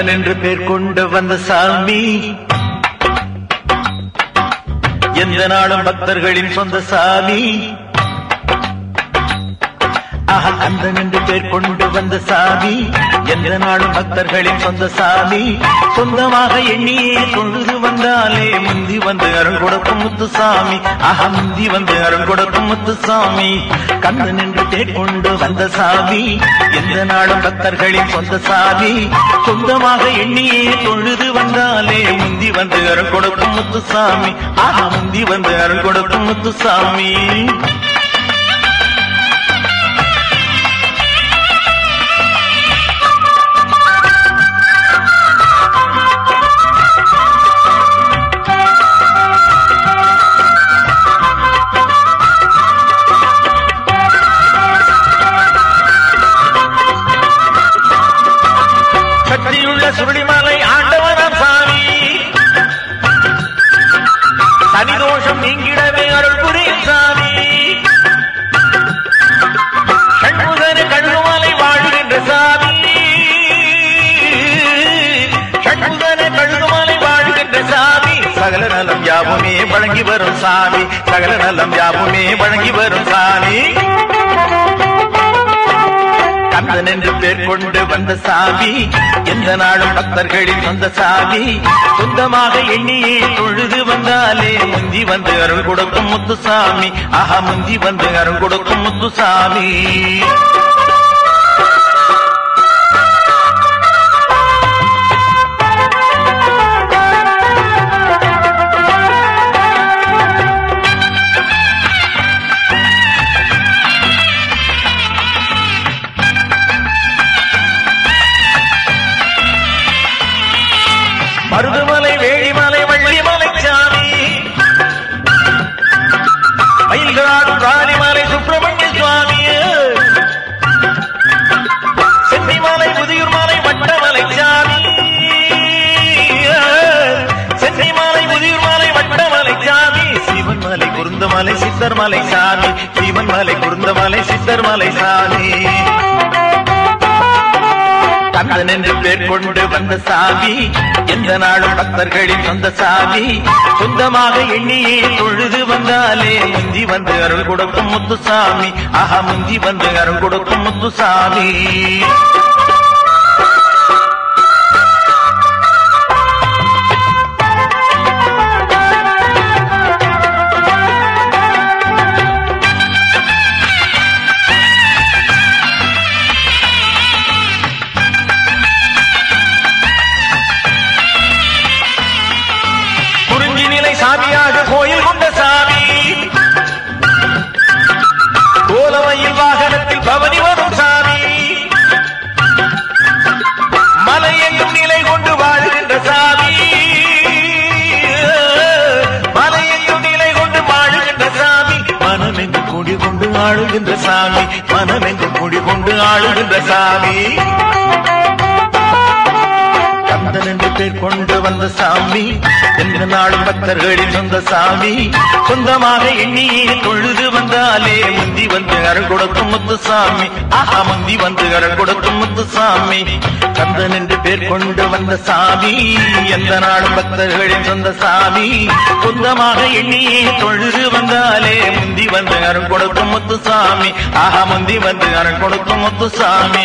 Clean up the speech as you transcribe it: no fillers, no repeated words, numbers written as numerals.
கந்தன் என்று பேர் கொண்டு வந்த சாமி, எந்த நாளும் பக்தர்களின் சொந்த சாமி. கந்தன் என்று பேர் கொண்டு வந்த சாமி, எந்த நாளும் பக்தர்களின் சொந்த சாமி. சொந்தமாக எண்ணியே தொழுது வந்தாலே முந்தி வந்து அருள் கொடுக்கும் முத்துசாமி. முந்தி வந்து அருள் கொடுக்கும் முத்துசாமி. கந்தன் என்று பேர் கொண்டு வந்த சாமி, எந்த நாளும் பக்தர்களின் சொந்த சாமி. சொந்தமாக எண்ணியே தொழுது வந்தாலே முந்தி வந்து அருள் கொடுக்கும் முத்துசாமி. முந்தி வந்து அருள் கொடுக்கும் முத்துசாமி. சக்தியுள்ள சுருளிமலை ஆண்டவனாம் சாமி, சனிதோஷம் நீங்கிடவே அருள் புரியும் சாமி. ஷண்முகன கழுகுமலை வாழுகின்ற சாமி, ஷண்முகன கழுகுமலை வாழுகின்ற சாமி. சகல நலம் யாவுமே வழங்கி வரும் சாமி, சகல நலம் யாவுமே வழங்கி வரும் சாமி. கந்தன் என்று பேர் கொண்டு வந்த சாமி, எந்த நாளும் பக்தர்களின் சொந்த சாமி. சொந்தமாக எண்ணியே தொழுது வந்தாலே முந்தி வந்து அருள் கொடுக்கும் முத்துசாமி. முந்தி வந்து அருள் கொடுக்கும் முத்துசாமி. மருதுமலை வேளிமலை வள்ளிமலை சாமி, மயில்களாடும் ராணிமலை சுப்பிரமணிய சுவாமி. சென்னிமலை புதியூர்மலை வட்டமலை சாமி, சென்னிமலை புதியூர்மலை வட்டமலை சாமி. சிவன்மலை குருந்தமலை சித்தர்மலை சாமி, சிவன்மலை குருந்தமலை சித்தர்மலை சாமி. கந்தன் என்று பேர் கொண்டு வந்த சாமி, எந்த நாளும் பக்தர்களின் சொந்த சாமி. சொந்தமாக எண்ணியே தொழுது வந்தாலே முந்தி வந்து அருள் கொடுக்கும் முத்துசாமி. முந்தி வந்து அருள் கொடுக்கும் முத்துசாமி. சாமியாக கோயில் கொண்ட சாமி, கோலமையில் வாகனத்தில் பவனி வரும் சாமி. மலை எங்கும் நிலை கொண்டு வாழுகின்ற சாமி, மலை எங்கும் நிலை கொண்டு வாழுகின்ற சாமி. மனமெங்கும் குடி கொண்டு ஆளுகின்ற சாமி, மனமெங்கும் குடி கொண்டு ஆளுகின்ற சாமி. கந்தன் என்று பேர் கொண்டு வந்த சாமி, எந்த நாளும் பக்தர்களின் சொந்த சாமி. சொந்தமாக எண்ணியே தொழுது வந்தாலே முந்தி வந்து அருள் கொடுக்கும் முத்துசாமி. முந்தி வந்து அருள் கொடுக்கும் முத்துசாமி. கந்தன் என்று பேர் கொண்டு வந்த சாமி, எந்த நாளும் பக்தர்களின் சொந்த சாமி. சொந்தமாக எண்ணியே தொழுது வந்தாலே முந்தி வந்து அருள் கொடுக்கும் முத்துசாமி. முந்தி வந்து அருள் கொடுக்கும் முத்துசாமி.